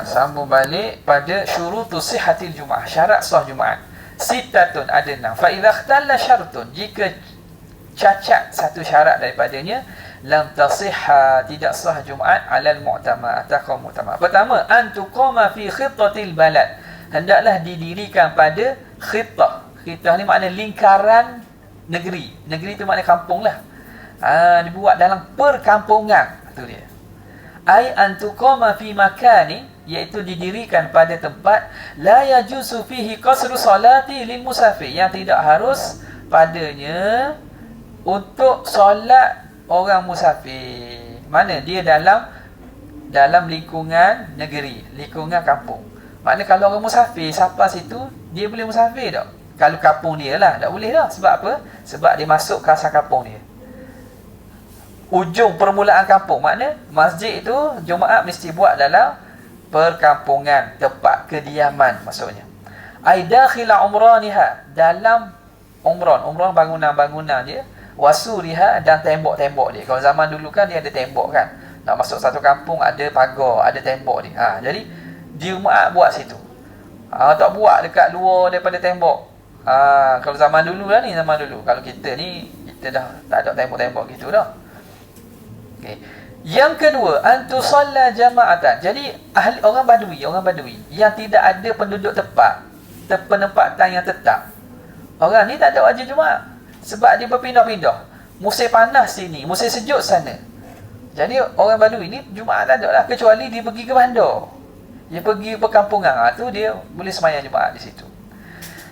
Sambung balik pada syurutus sihhatil Jumaah, syarat sah Jumaat. Sittatun, ada 6. Fa idza ikhtalla syartun, jika cacat satu syarat daripadanya, lam tasihha, tidak sah Jumaat alal mu'tamad, atas kaum mu'tamad. Pertama, an tuqama fi khittatil balad, hendaklah didirikan pada khittah. Khittah ni makna lingkaran negeri. Negeri tu makna kampung lah. Dibuat dalam perkampungan, tu dia. Ai an tuqama fi makani, iaitu didirikan pada tempat la yajuzu fihi qasru salati lil musafir, yang tidak harus padanya untuk solat orang musafir. Mana dia dalam lingkungan negeri, lingkungan kampung. Maknanya kalau orang musafir sampai situ, dia boleh musafir tak? Kalau kampung dia lah, tak boleh dah. Sebab apa? Sebab dia masuk kawasan kampung dia. Ujung permulaan kampung, makna masjid itu Jumaat mesti buat dalam perkampungan, tempat kediaman maksudnya. Ai dakhila umraniha, dalam umran bangunan-bangunan dia, wasuriha, dan tembok-tembok dia. Kalau zaman dulu kan dia ada tembok kan. Nak masuk satu kampung ada pagar, ada tembok dia. Jadi Jumaat buat situ. Tak buat dekat luar daripada tembok. Kalau zaman dulu lah ni, zaman dulu. Kalau kita ni, kita dah tak ada tembok-tembok gitu dah. Okay. Yang kedua, antusalla jama'atan. Jadi orang badui yang tidak ada penduduk penempatan yang tetap. Orang ni tak ada wajib Jumaat sebab dia berpindah-pindah. Musim panas sini, musim sejuk sana. Jadi orang badui ni Jumaat tak ada lah, kecuali dia pergi ke bandar. Dia pergi ke perkampungan, tu dia boleh sembahyang Jumaat di situ.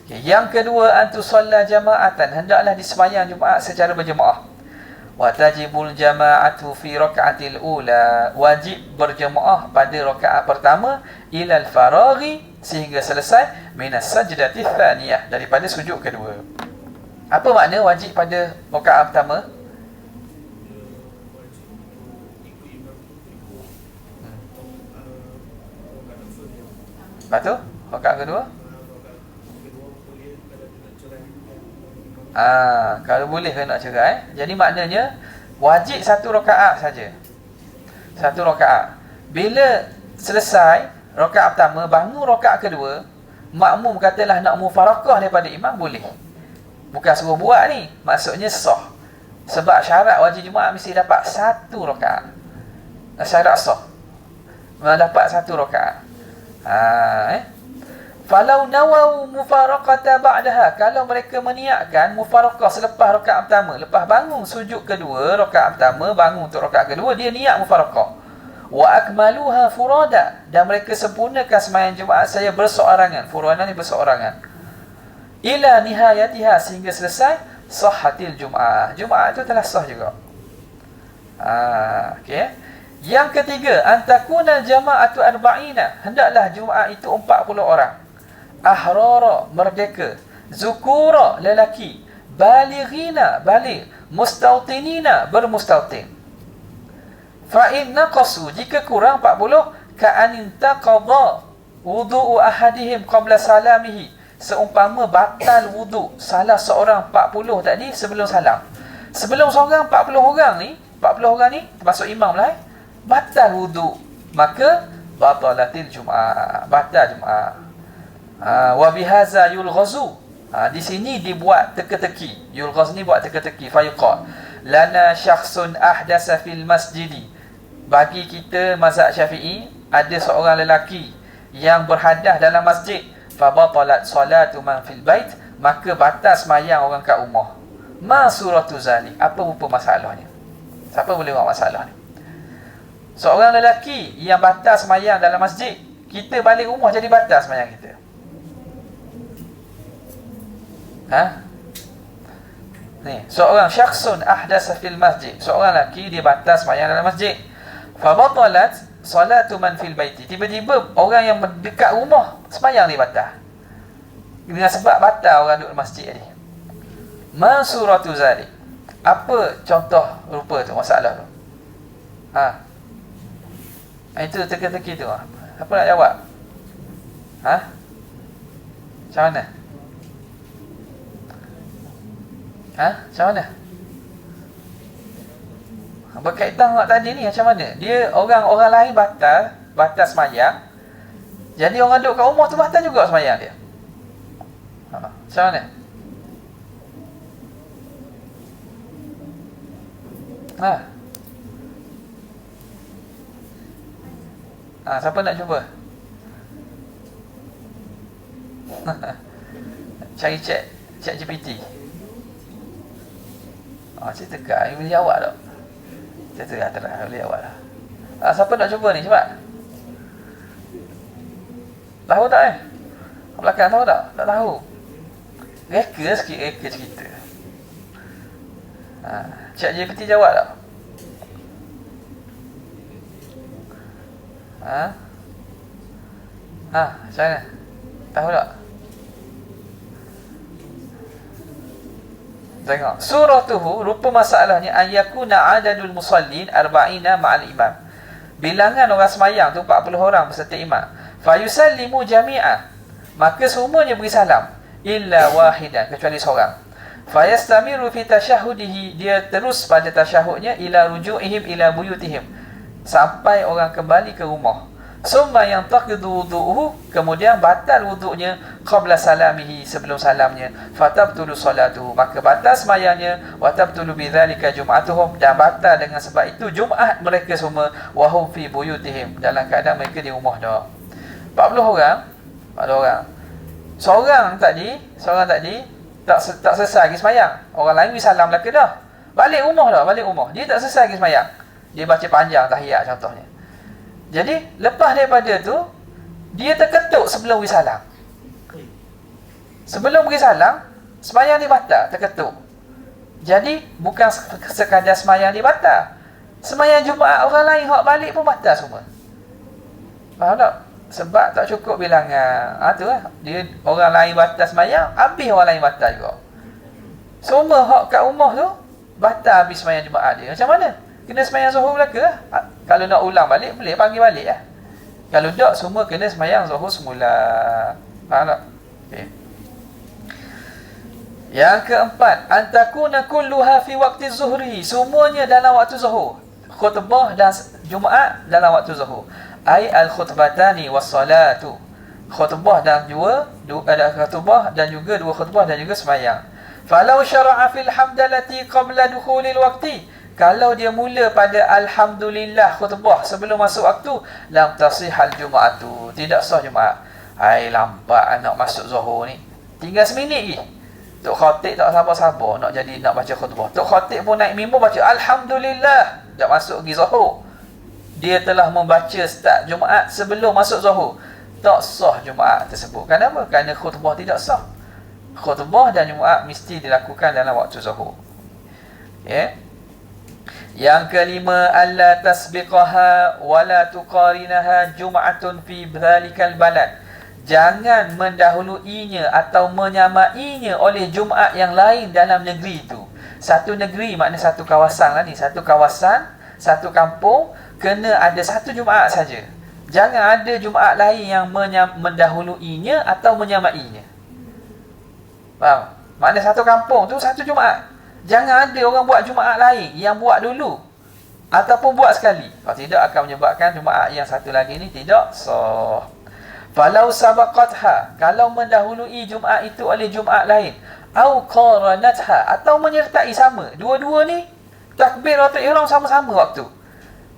Okay. Yang kedua, antusalla jama'atan, hendaklah disembahyang Jumaat secara berjemaah. Wa tajibul jama'atu fi raka'atil ula, wajib berjemaah pada rakaat pertama, ilal faraghi, sehingga selesai, minas sajdati tsaniyah, daripada sujud kedua. Apa makna wajib pada rakaat pertama? Lepas tu rakaat kedua, kalau boleh ke nak cerai. Jadi maknanya wajib satu rakaat saja. Satu rakaat. Bila selesai rakaat pertama, bangun rakaat kedua, makmum katalah nak mufarakah daripada imam, boleh. Bukan suruh buat ni, maksudnya sah. Sebab syarat wajib Jumaat mesti dapat satu rakaat. Syarat sah dapat satu rakaat. Falau nawau mufaraqata ba'daha, kalau mereka meniatkan mufaraqah selepas rakaat pertama, lepas bangun sujud kedua, rakaat pertama bangun untuk rakaat kedua, dia niat mufaraqah. Wa akmaluha furada, dan mereka sempurnakan sembahyang Jumaat saya berseorangan. Furada ni berseorangan. Ila nihayatiha, sehingga selesai, sahhatil Jumaah. Jumaat itu telah sah juga. Okey. Yang ketiga, antakuna jama'atu arba'ina, hendaklah Jumaat itu 40 orang. Ahrara, merdeka. Zukura, lelaki. Balighina, baligh. Mustautinina, bermustautin. Fa'in naqasu, jika kurang 40, ka'anin taqadha wudu'u ahadihim qabla salamihi, seumpama batal wuduk salah seorang 40 tadi sebelum salam. Sebelum seorang 40 orang ni termasuk imam lah, batal wuduk, maka batalatil Jum'ah, batal Jum'ah. Wa bihaza yulghazu, di sini dibuat teka-teki. Yulghaz ni buat teka-teki. Fayuqal lana syakhsun ahdasa fil masjidi, bagi kita mazhab Syafi'i, ada seorang lelaki yang berhadas dalam masjid, fa batalat salatu man fil bait, maka batas sembahyang orang kat rumah. Ma suratu zalik, apa rupa masalahnya? Siapa boleh buat masalah ni? Seorang lelaki yang batas sembahyang dalam masjid, kita balik rumah jadi batas sembahyang kita. Ni, seorang syakhsun ahdasa fil masjid, seorang lelaki dia batas sembahyang dalam masjid. Fa batalat salatu man fil baiti, tiba-tiba orang yang dekat rumah sembahyang dia batal. Dengan sebab batal orang duduk masjid ni. Ma suratu zalik, apa contoh rupa tu, masalah tu? Itu teka-teki tu. Apa nak jawab? Macam mana? Macam mana? Berkaitan dengan tadi ni macam mana? Dia orang lain batal, batas semayang. Jadi orang duduk kat rumah tu batal juga semayang dia. Macam mana? Siapa nak cuba? Cari cek GPT. Saya tegak, boleh jawab tak? Saya terang, boleh jawab lah. Siapa nak cuba ni, cepat. Tahu tak belakang tahu tak? Tak tahu. Reka cerita. Cik GPT jawab tak? Macam mana? Tahu tak? Tengok. Suratuhu, rupa masalahnya ayyakuna adadul musallin arba'ina ma'al imam. Bilangan orang semayang tu 40 orang beserta imam. Fayusallimu jami'ah. Maka semuanya beri salam. Illa wahidan, kecuali seorang. Fayastamiru fi tasyahudihi. Dia terus pada tasyahudnya ila ruju'ihim ila buyutihim. Sampai orang kembali ke rumah. Summa yang taqidu wudu'uhu. Kemudian batal wudu'nya qabla salamihi, sebelum salamnya. Fatabtulu salatuhu. Maka batal semayangnya. Watabtulu bidhalika jum'atuhum. Dan batal dengan sebab itu Jumaat mereka semua. Wahum fi buyutihim. Dalam keadaan mereka di rumah dah. 40 orang. Seorang tadi tak selesai lagi semayang. Orang lain salam lagi dah. Balik rumah. Dia tak selesai lagi semayang. Dia baca panjang tahiyat contohnya. Jadi lepas daripada tu dia terketuk sebelum beri salam. Sebelum beri salam, semayang dia batal, terketuk. Jadi bukan sekadar semayang dia batal. Semayang Jumaat orang lain hak balik pun batal semua. Faham tak? Sebab tak cukup bilangan. Tu lah. Dia orang lain batal semayang, habis orang lain batal juga. Semua hak kat rumah tu batal habis semayang Jumaat dia. Macam mana? Kena semayang Zuhur belaka lah. Kalau nak ulang balik, boleh panggil balik lah. Kalau tak, semua kena semayang Zuhur semula. Faham tak? Okay. Yang keempat, antakuna kulluha fi waqti zuhri. Semuanya dalam waktu Zuhur. Khutbah dan Jumaat dalam waktu Zuhur. Ai al-khutbatani was-salatu. Khutbah dan juga dua khutbah dan juga semayang. Falau syara'a fil hamdalati qabla dukhulil waqti. Kalau dia mula pada alhamdulillah khutbah sebelum masuk waktu, lam tasihal Juma'atu. Tidak sah Jumaat. Lambat nak masuk Zuhur ni. Tinggal seminit lagi. Tok Khatib tak sabar-sabar nak baca khutbah. Tok Khatib pun naik mimbar baca alhamdulillah. Tak masuk lagi Zuhur. Dia telah membaca start Jumaat sebelum masuk Zuhur. Tak sah Jumaat tersebut. Kenapa? Kerana khutbah tidak sah. Khutbah dan Jumaat mesti dilakukan dalam waktu Zuhur. Okay. Yang kelima, alla tasbiqaha wala tuqarinaha jum'atun fi dhalikal balad. Jangan mendahuluinya atau menyamainya oleh Jumaat yang lain dalam negeri itu. Satu negeri makna satu kawasan lah ni. Satu kawasan, satu kampung, kena ada satu Jumaat saja. Jangan ada Jumaat lain yang mendahuluinya atau menyamainya. Faham? Makna satu kampung tu satu Jumaat. Jangan ada orang buat Jumaat lain yang buat dulu ataupun buat sekali. Kalau tidak akan menyebabkan Jumaat yang satu lagi ni tidak sah. Falau sabaqatha, kalau mendahului Jumaat itu oleh Jumaat lain, au qaranatha, atau menyertai sama. Dua-dua ni takbiratul ihram sama-sama waktu.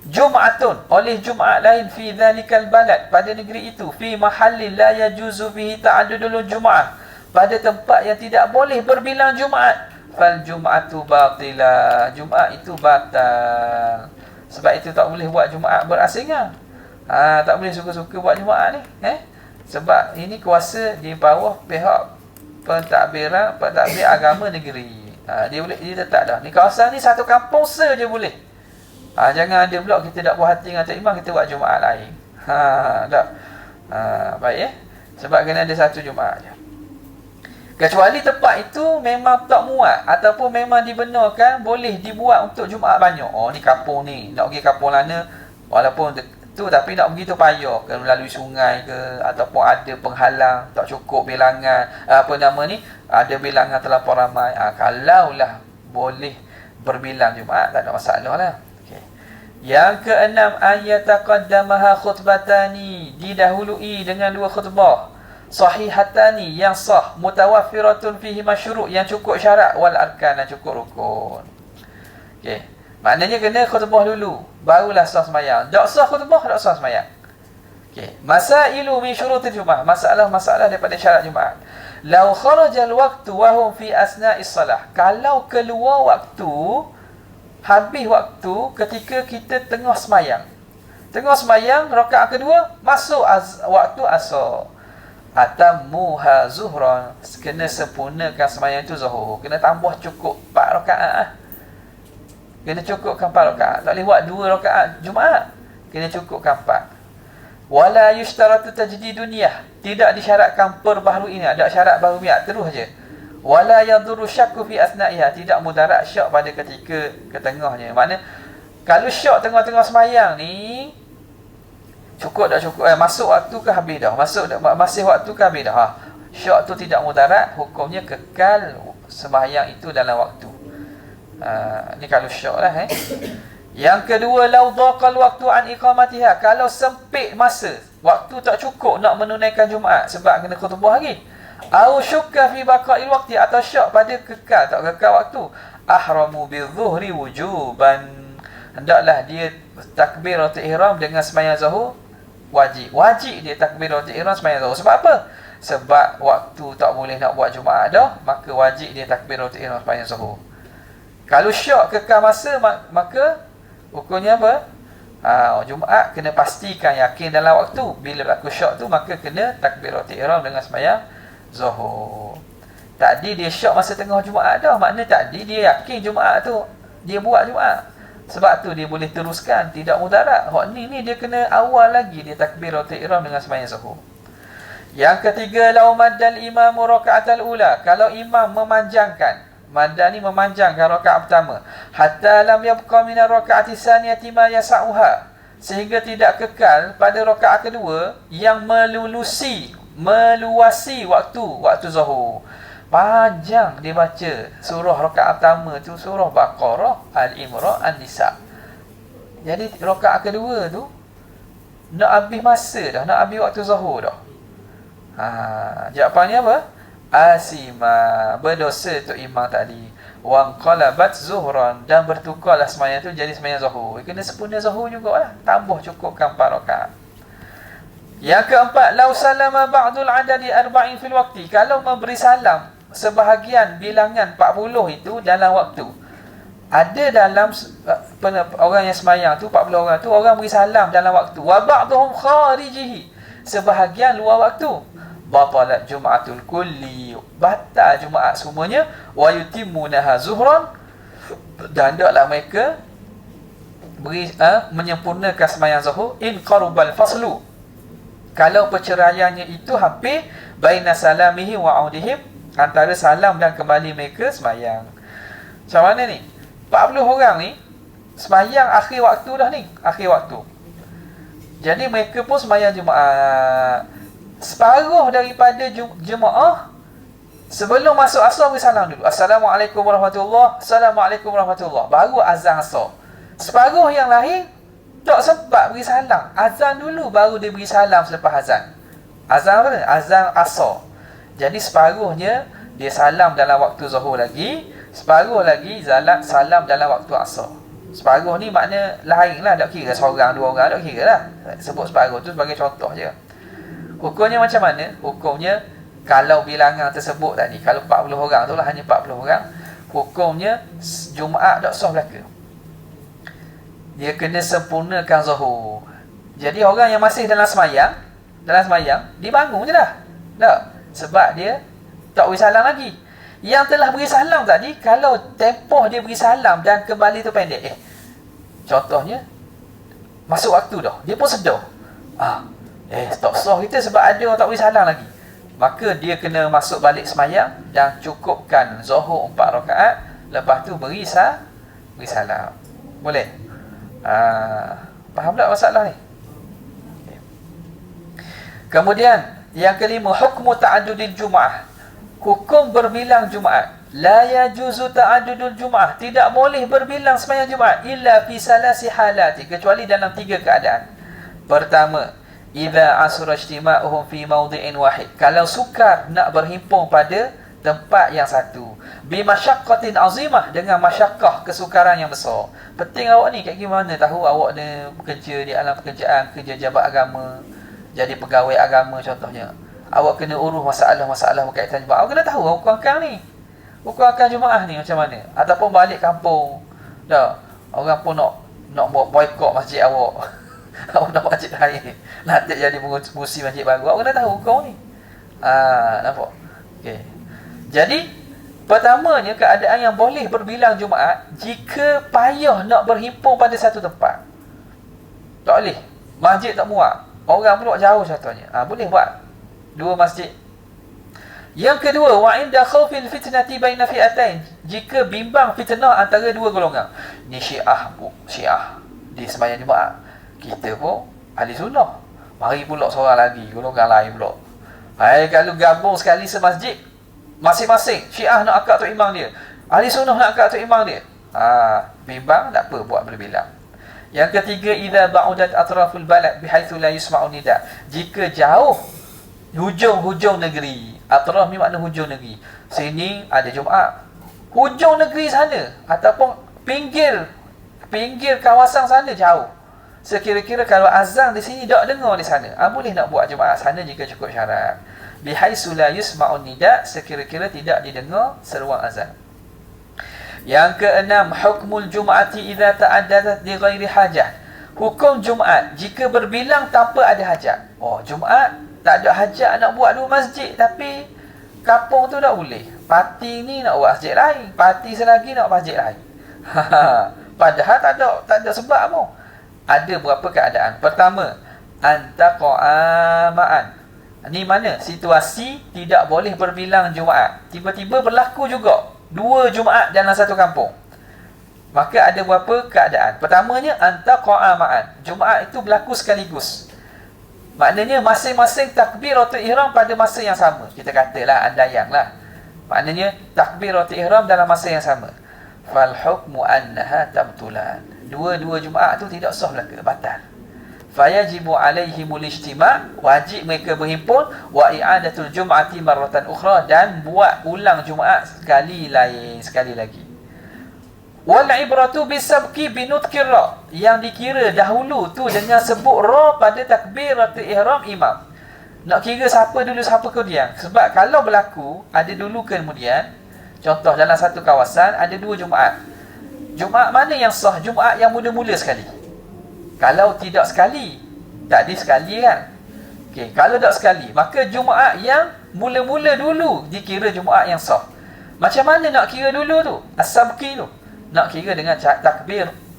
Jum'atun, oleh Jumaat lain fi dhalikal balad, pada negeri itu, fi mahallin la yajuzu fihi ta'addudul Jum'ah, pada tempat yang tidak boleh berbilang Jumaat. Fal Jum'atu batila, Jumaat itu batal. Sebab itu tak boleh buat Jumaat berasingan. Tak boleh suka-suka buat Jumaat ni. Sebab ini kuasa di bawah pihak pentadbir agama negeri. Dia letak dah. Ni kawasan ni satu kampung saja boleh. Jangan ada pula kita tak puas hati dengan Tok Imam, kita buat Jumaat lain. Tak. Baik Sebab kena ada satu Jumaat je. Kecuali tempat itu memang tak muat ataupun memang dibenarkan boleh dibuat untuk Jumaat banyak. Ni kampung ni, nak pergi kampung Lana walaupun tu tapi nak pergi tu payah, kena melalui sungai ke ataupun ada penghalang, tak cukup bilangan ada bilangan terlampau ramai. Kalaulah boleh berbilang Jumaat, tak ada masalah lah. Okay. Yang keenam, ayataqaddamaha khutbatani, didahului dengan dua khutbah, sahihatani, yang sah, mutawaffiratun fihi masyru', yang cukup syarat, wal arkan, dan cukup rukun. Okey, maknanya kena khutbah dulu barulah sah sembahyang. Tak sah khutbah, tak sah sembahyang. Okey, masailu min syurutil Jumaat, masalah daripada syarat Jumaat. Lau kharajal waqtu wa hum fi asna'is salah, kalau keluar waktu, habis waktu ketika kita tengah semayang. Tengah semayang, rakaat kedua, masuk waktu asar. Atammuha zuhran, kena sempurnakan semayang itu zuhur. Kena tambah cukup 4 rakaat. Kena cukupkan 4 rakaat. Tak boleh buat 2 rakaat Jumaat. Kena cukupkan 4. Wala yushtaratu tajdidun niyah, tidak disyaratkan perbaharuan, ada syarat baru niat terus je. Wala yadurru syakku fi asna'iha, tidak mudarat syak pada ketika ketengahnya. Makna kalau syak tengah-tengah semayang ni, cukup tak cukup, masuk waktu ke habis dah, masih waktu ke habis dah, syak tu tidak mudarat, hukumnya kekal semayang itu dalam waktu. Ni kalau syak lah. Yang kedua, lau dhaqal waktu an iqamatiha, kalau sempit masa, waktu tak cukup nak menunaikan Jumaat sebab kena khutbah lagi. Au syukka fi baqa'il waqti, atau syak pada kekal, tak kekal waktu. Ahramu bizuhri wujuban, hendaklah dia takbiratul ihram dengan sembahyang zuhur wajib. Wajib dia takbiratul ihram sembahyang zuhur. Sebab apa? Sebab waktu tak boleh nak buat Jumaat dah, maka wajib dia takbiratul ihram sembahyang zuhur. Kalau syak kekal masa, maka hukumnya apa? Jumaat kena pastikan yakin dalam waktu. Bila berlaku syak tu, maka kena takbiratul ihram dengan sembahyang zuhur. Tadi dia syak masa tengah Jumaat dah, maknanya tadi dia yakin Jumaat tu dia buat Jumaat. Sebab tu dia boleh teruskan, tidak mudarat. Hak ni dia kena awal lagi dia takbiratul ihram dengan sembahyang zuhur. Yang ketiga, lau maddal imamu raka'atal ula, kalau imam memanjangkan, madda ni memanjangkan rakaat pertama, hatta lam yabqa min ar-raka'ati tsaniyati ma yas'uha, sehingga tidak kekal pada rakaat kedua yang meluasi waktu zuhur. Panjang dia baca surah rakaat pertama tu, surah Baqarah, Al-Imran, An-Nisa. Jadi rakaat kedua tu nak habis masa dah, nak habis waktu zuhur dah. Jawapannya apa? Asima, berdosa tu imam tadi. Wa qalabat zuhran, dan bertukarlah sembahyang tu jadi sembahyang zuhur. Kena sempurna zuhur jugalah, tambah cukupkan 4 rakaat. Yang keempat, lau salama ba'dul adadi arba'in fil waqti, kalau memberi salam sebahagian bilangan 40 itu dalam waktu. Ada dalam orang yang semayang tu, 40 orang tu, orang beri salam dalam waktu. Wa ba'duhum kharijihi, sebahagian luar waktu. Batalat Jum'atul kulli, batal Jumaat semuanya. Wa yutimmunaha zuhran, dan hendaklah mereka menyempurnakan sembahyang zuhur. In qarubal faslu, kalau perceraiannya itu hampir, baina salamihi wa audihim, antara salam dan kembali mereka sembahyang. Macam mana ni? 40 orang ni sembahyang akhir waktu dah ni, akhir waktu. Jadi mereka pun sembahyang Jumaat. Separuh daripada jemaah sebelum masuk asar beri salam dulu. Assalamualaikum warahmatullahi, Assalamualaikum warahmatullahi, baru azan asar. Separuh yang lain tak sempat beri salam, azan dulu baru dia beri salam selepas azan. Azan apa? Azan asar. Jadi separuhnya dia salam dalam waktu zuhur lagi, separuh lagi salam dalam waktu asar. Separuh ni makna lain lah, tak kira seorang dua orang, tak kira lah. Sebut separuh tu sebagai contoh je. Hukumnya macam mana? Hukumnya kalau bilangan tersebut tadi, kalau 40 orang tu lah, hanya 40 orang, hukumnya Jumaat tak sah belaka. Dia kena sempurnakan zuhur. Jadi orang yang masih dalam semayang, dia bangun je dah. Tak? Sebab dia tak beri salam lagi. Yang telah beri salam tadi, kalau tempoh dia beri salam dan kembali tu pendek, contohnya masuk waktu dah, dia pun sedar, tak sah kita sebab ada orang tak beri salam lagi, maka dia kena masuk balik semayang dan cukupkan zuhur 4 rakaat, lepas tu beri salam. Boleh? Faham tak masalah ni? Kemudian yang kelima, hukmu ta'addudil Jumaah, hukum berbilang Jumaat. La yajuzu ta'addudul Jum'ah. Tidak boleh berbilang sembahyang Jumaat illa fi salasi halati, kecuali dalam 3 keadaan. Pertama, idza asra ijtima'uhum fi mawdi'in wahid. Kalau sukar nak berhimpun pada tempat yang satu. Bi masyaqqatin azimah, dengan masyaqqah, kesukaran yang besar. Penting awak ni kat gimana tahu awak ni bekerja di alam pekerjaan, kerja jabat agama, jadi pegawai agama contohnya. Awak kena urus masalah-masalah berkaitan Jumaat. Awak kena tahu hukum akal ni. Hukum akal Jumaat ni macam mana. Ataupun balik kampung, dah orang pun nak buat boykot masjid awak. Awak nak masjid lain, nanti jadi musim masjid baru. Awak kena tahu hukum ni. Nampak? Okey. Jadi pertamanya, keadaan yang boleh berbilang Jumaat jika payah nak berhimpun pada satu tempat. Tak boleh, masjid tak muat, orang pula jauh contohnya, boleh buat 2 masjid. Yang kedua, wa inda khawfil fitnati baina fi'atain, jika bimbang fitnah antara 2 golongan. Ni Syiah di sembahyang Jumaat, kita pun ahli sunnah, mari pula seorang lagi golongan lain pula. Kalau gabung sekali semasjid, masing-masing Syiah nak akad tu imam dia, ahli sunnah nak akad tu imam dia, bimbang, tak apa, buat berbilang. Yang ketiga, idza ba'udat atraful balad bihaitsu la yusma'u nida, jika jauh hujung-hujung negeri. Atraf ni makna hujung negeri. Sini ada Jumaat, hujung negeri sana ataupun pinggir kawasan sana jauh, sekira-kira kalau azan di sini tak dengar di sana, boleh nak buat Jumaat sana jika cukup syarat. Bihaitsu la yusma'u nida, sekira-kira tidak didengar seruan azan. Yang keenam, hukmul Jum'ati idza ta'addadat li ghairi hajah. Hukum Jumaat jika berbilang tanpa ada hajat. Jumaat tak ada hajat nak buat 2 masjid, tapi kampung tu tak boleh. Parti ni nak buat masjid lain, parti selagi nak masjid lain. Padahal tak ada sebab pun. Ada berapa keadaan. Pertama, antaqa'ama'an. Ni mana situasi tidak boleh berbilang Jumaat. Tiba-tiba berlaku juga 2 Jumaat dalam satu kampung. Maka ada berapa keadaan. Pertamanya, antaqa'ama'an. Jumaat itu berlaku sekaligus. Maknanya masing-masing takbiratul ihram pada masa yang sama. Kita katalah andaian lah. Maknanya takbiratul ihram dalam masa yang sama. Fal hukmu annaha tabtulan. 2 Jumaat tu tidak sah belaka, batal. Fayajibu alaihimul ijtima', wajib mereka berhimpun, wa i'adatul jum'ati marratan ukhra, dan buat ulang Jumaat sekali lagi. Wal ibratu bisabqi binutqir ra, yang dikira dahulu tu dengan sebut ra pada takbiratul ihram imam. Nak kira siapa dulu siapa kemudian. Sebab kalau berlaku ada dulu kemudian, contoh dalam satu kawasan ada 2 Jumaat. Jumaat mana yang sah? Jumaat yang mula-mula sekali. Kalau tidak sekali, tak ada sekali kan. Okey, kalau tak sekali, maka Jumaat yang mula-mula dulu dikira Jumaat yang sah. Macam mana nak kira dulu tu? As-sabqi tu. Nak kira dengan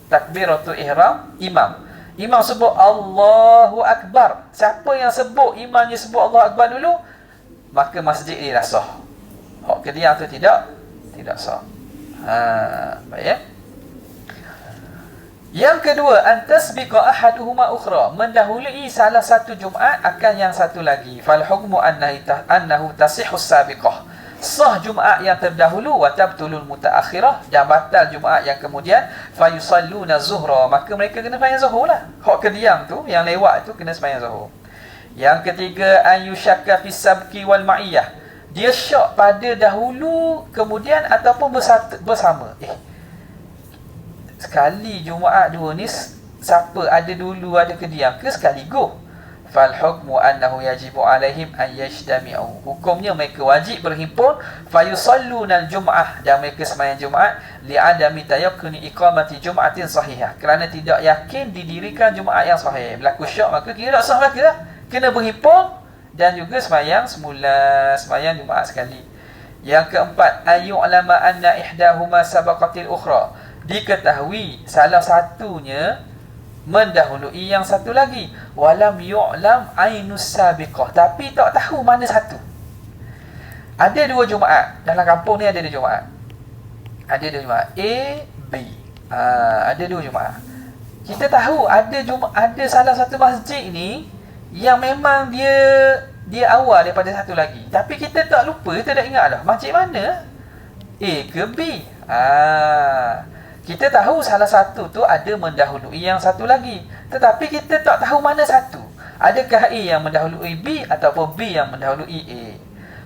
takbiratul ihram imam. Imam sebut Allahu Akbar. Siapa yang sebut, imamnya sebut Allahu Akbar dulu, maka masjid ini dah sah. Hak kediam tu tidak sah. Baik ya. Yang kedua, antasbiqa ahaduhuma ukhra, mendahului salah satu Jumaat akan yang satu lagi. Fal hukmu annahu tasihhu sabiqah. Sah Jumaat yang terdahulu, wa tabtulul mutaakhirah, dan batal Jumaat yang kemudian. Fa yusalluna zuhra, maka mereka kena sembahyang zuhur lah. Hak kediam tu yang lewat tu kena sembahyang zuhur. Yang ketiga, an yushakka fis sabqi wal ma'iyah. Dia syak pada dahulu kemudian ataupun bersama. Sekali Jumaat 2 ni siapa ada dulu ada kediam ke sekaligus? Fal hukmu annahu yajibu alaihim an yajtami'u. Hukumnya mereka wajib berhimpun, fayusalluna al-jum'ah, dan mereka sembahyang Jumaat, li'adami tayakkuni iqamati jum'atin sahihah, kerana tidak yakin didirikan Jumaat yang sahih. Berlaku syak maka kira tak sah belaka lah. Kena berhimpun dan juga sembahyang semula, sembahyang Jumaat sekali. Yang keempat, ayyu'lama anna ihdahuma sabaqatil ukhra. Diketahui salah satunya mendahului yang satu lagi. Walam yu'lam ainus sabiqah, tapi tak tahu mana satu. Ada 2 Jumaat dalam kampung ni, ada 2 Jumaat. Ada 2 Jumaat A, B. Ada 2 Jumaat. Kita tahu ada salah satu masjid ni yang memang dia awal daripada satu lagi. Tapi kita tak lupa, kita tak ingat dah masjid mana. A ke B? Kita tahu salah satu tu ada mendahului yang satu lagi. Tetapi kita tak tahu mana satu. Adakah A yang mendahului B ataupun B yang mendahului A?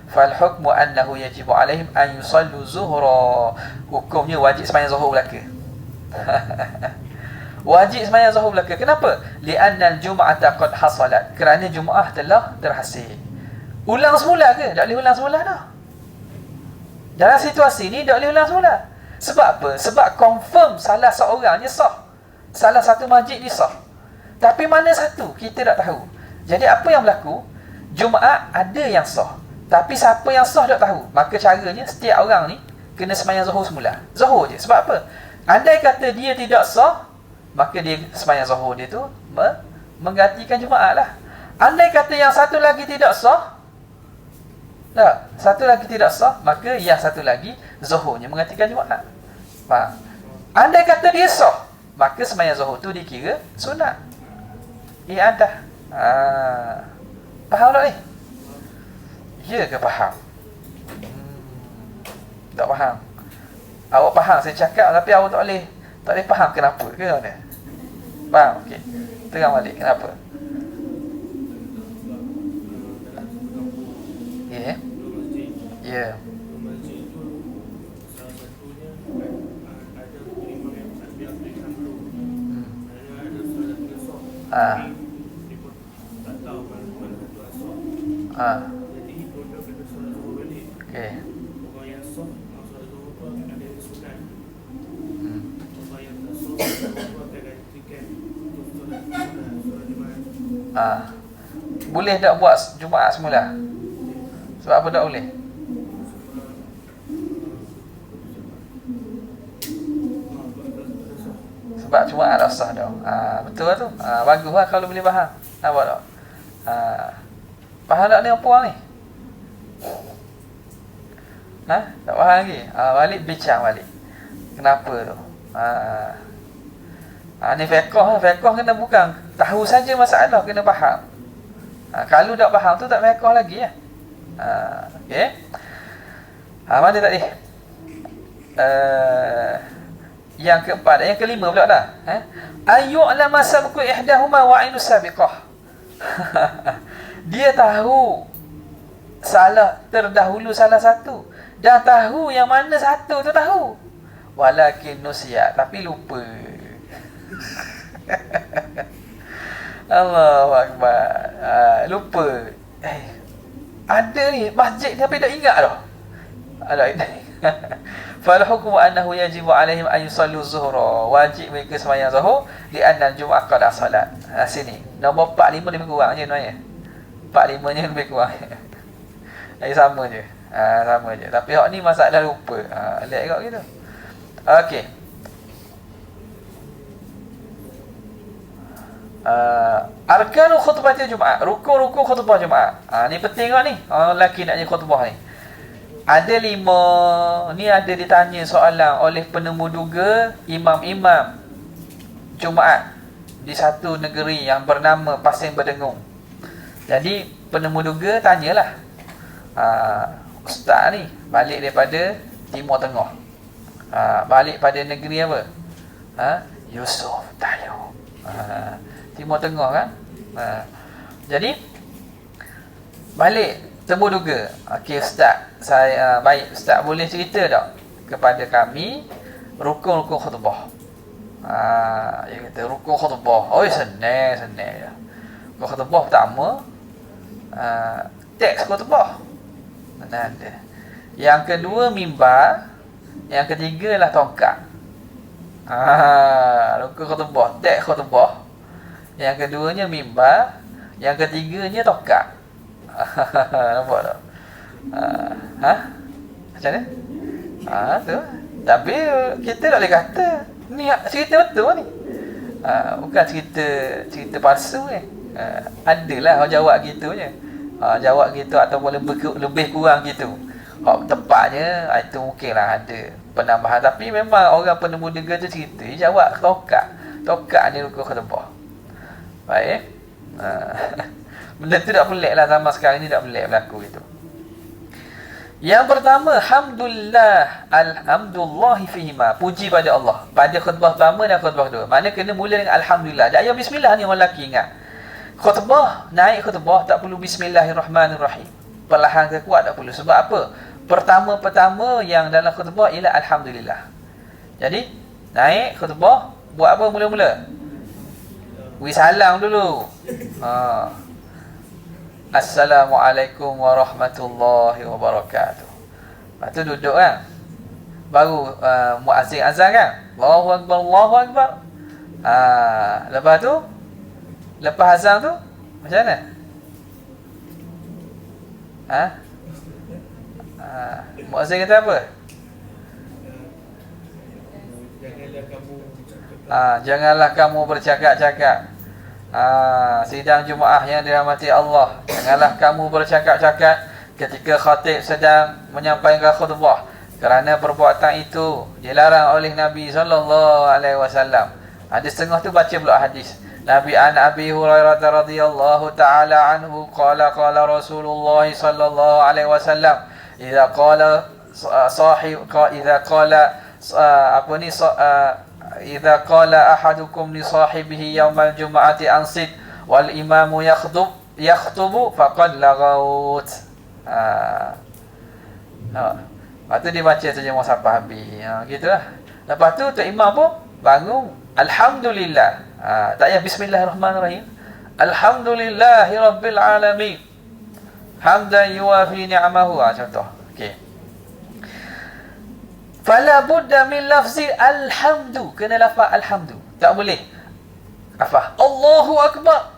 Fal hukmu annahu yajibu alaihim an yusallu zuhra. Hukumnya wajib sembahyang zuhur belaka. Wajib sembahyang zuhur belaka. Kenapa? Li'anna al-jum'ata qad hasalat. Kerana Jumaat telah terhasil. Ulang semula ke? Tak boleh ulang semula dah. Dalam situasi ni tak boleh ulang semula. Sebab apa? Sebab confirm salah seorang je sah. Salah satu masjid ni sah. Tapi mana satu? Kita tak tahu. Jadi apa yang berlaku? Jumaat ada yang sah. Tapi siapa yang sah tak tahu. Maka caranya setiap orang ni kena sembahyang zuhur semula. Zuhur je. Sebab apa? Andai kata dia tidak sah, maka dia sembahyang zuhur dia tu menggantikan Jumaat lah. Andai kata yang satu lagi tidak sah, tak, satu lagi tidak sah, maka yang satu lagi zuhurnya menggantikan Jumaat. Faham? Andai kata dia sah, maka sembahyang zuhur tu dikira sunat. I'adah. Faham tak ni? Ya ke faham? Tak faham. Awak faham saya cakap tapi awak tak boleh faham kenapa ke mana? Faham? Okey. Terang balik kenapa? Ya. Ya. Okey. Boleh tak buat Jumaat semula? Sebab apa tak boleh? Sebab Jumaat dah sah dah. Betul lah tu. Bagus lah kalau boleh faham. Nampak tak? Faham tak ni apa ni? Tak faham lagi? Balik bincang balik. Kenapa tu? Ni fiqh kena bukan tahu saja masalah, kena faham. Kalau tak faham tu tak fiqh lagi ya. Okey. Mana tadi? Yang keempat, yang kelima pula dah. Ayyu'lama sabqu ihdahuma wa 'ainu sabiqah. Dia tahu terdahulu salah satu, dah tahu yang mana satu tu tahu. Walakin nusiya, tapi lupa. Allahu Akbar. Lupa. Ada ni masjid tapi tak ingat dah. Fal hukmu annahu yajibu alaihim an yusallu zuhra. Wajib mereka sembahyang zuhur di anna Jumaat qad salat. Sini. Nombor 45 lebih kurang je sebenarnya. 45 nya lebih kurang. Sama je. Sama je. Tapi hak ni masalah lupa. Lihat tengok gitu. Okey. Arkanu khutbatil Jumaat, rukun-rukun khutbah Jumaat. Ni penting kan ni. Orang lelaki nak jadi khutbah ni. Ada 5. Ni ada ditanya soalan oleh penemu duga imam-imam Jumaat di satu negeri yang bernama Pasir Berdengung. Jadi penemu duga tanyalah. Ustaz ni balik daripada Timur Tengah. Balik pada negeri apa? Yusuf Tayo. Timur Tengah kan. Jadi balik temu duga. Okey ustaz, saya baik ustaz, boleh cerita tak kepada kami rukun-rukun khutbah? Dia kata rukun khutbah. Oh senang je. Rukun khutbah pertama teks khutbah. Mana ada. Yang kedua mimbar, yang ketiga lah tongkat. Rukun khutbah, teks khutbah. Yang keduanya mimbar, yang ketiganya tongkat. Nampak tak? Macam mana? Tu. Tapi kita tak boleh kata ni cerita betul ni. Bukan cerita palsu ni. Adalah orang jawab gitu je. Jawab gitu ataupun lebih kurang gitu. Tepatnya itu mungkinlah ada penambahan. Tapi memang orang penemu duga tu cerita, dia jawab tongkat. Tongkat ni rukun khutbah. Baik. Benda tu tak pelik lah, zaman sekarang ni tak pelik berlaku gitu. Yang pertama, alhamdulillah fihima, puji pada Allah pada khutbah pertama dan khutbah kedua. Mana kena mula dengan alhamdulillah. Dan ayat bismillah ni orang lelaki ingat. Naik khutbah tak perlu bismillahirrahmanirrahim. Perlahan ke kuat tak perlu. Sebab apa? Pertama-pertama yang dalam khutbah ialah alhamdulillah. Jadi, naik khutbah, buat apa mula-mula? Salam dulu. Assalamualaikum warahmatullahi wabarakatuh. Lepas tu duduk kan. Baru muazzin azan kan. Allahu Akbar, Allahu Akbar. Lepas tu, lepas azan tu, macam mana? Muazzin kata apa? Janganlah kamu bercakap-cakap. Sidang Jumaah yang dirahmati Allah, janganlah kamu bercakap-cakap ketika khatib sedang menyampaikan khutbah, kerana perbuatan itu dilarang oleh Nabi SAW. Ada setengah tu baca pula hadis. Nabi an Abi Hurairah radhiyallahu taala anhu qala Rasulullah sallallahu alaihi wasallam, idza qala idza qala ahadukum li sahibihi yaumal jumu'ati ansit wal imamu yakhtubu faqad lagaut. Lepas tu dia baca saja mushaf habis. Gitulah. Lepas tu tok imam pun bangun alhamdulillah. Tak payah bismillahirrahmanirrahim. Alhamdulillahirabbil alamin. Hamdan yuwafi ni'amahu. Contoh. Okey. Fala budda min lafzi alhamdu. Kena lafaz alhamdu. Tak boleh lafaz Allahu Akbar,